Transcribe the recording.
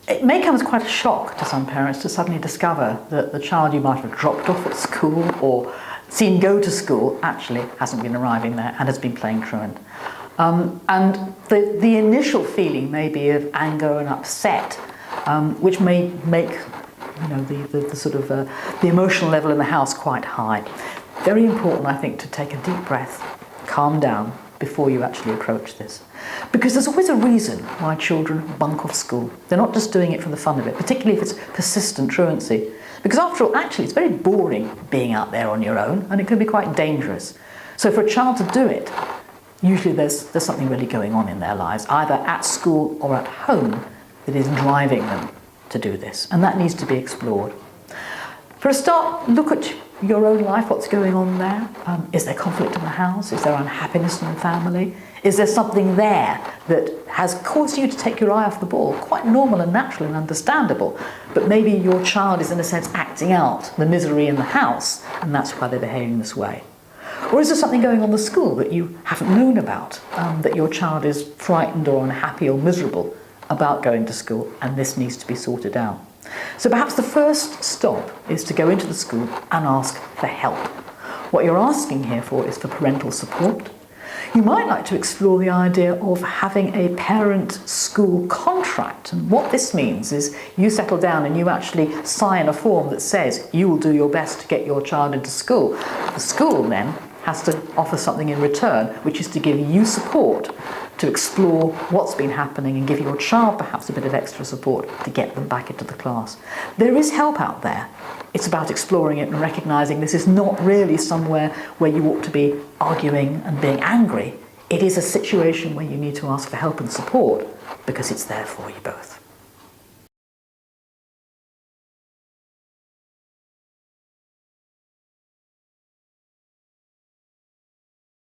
It may come as quite a shock to some parents to suddenly discover that the child you might have dropped off at school or seen go to school actually hasn't been arriving there and has been playing truant. And the initial feeling may be of anger and upset, which may make the sort of the emotional level in the house quite high. Very important, I think, to take a deep breath, calm down before you actually approach this. Because there's always a reason why children bunk off school. They're not just doing it for the fun of it, particularly if it's persistent truancy. Because after all, actually, it's very boring being out there on your own, and it can be quite dangerous. So for a child to do it, usually there's something really going on in their lives, either at school or at home, that is driving them to do this. And that needs to be explored. For a start, look at your own life, what's going on there. Is there conflict in the house? Is there unhappiness in the family? Is there something there that has caused you to take your eye off the ball? Quite normal and natural and understandable. But maybe your child is, in a sense, acting out the misery in the house, and that's why they're behaving this way. Or is there something going on in the school that you haven't known about, that your child is frightened or unhappy or miserable about going to school, and this needs to be sorted out? So perhaps the first stop is to go into the school and ask for help. What you're asking here for is for parental support. You might like to explore the idea of having a parent-school contract. And what this means is you settle down and you actually sign a form that says you will do your best to get your child into school. The school then has to offer something in return, which is to give you support to explore what's been happening and give your child perhaps a bit of extra support to get them back into the class. There is help out there. It's about exploring it and recognising this is not really somewhere where you ought to be arguing and being angry. It is a situation where you need to ask for help and support because it's there for you both.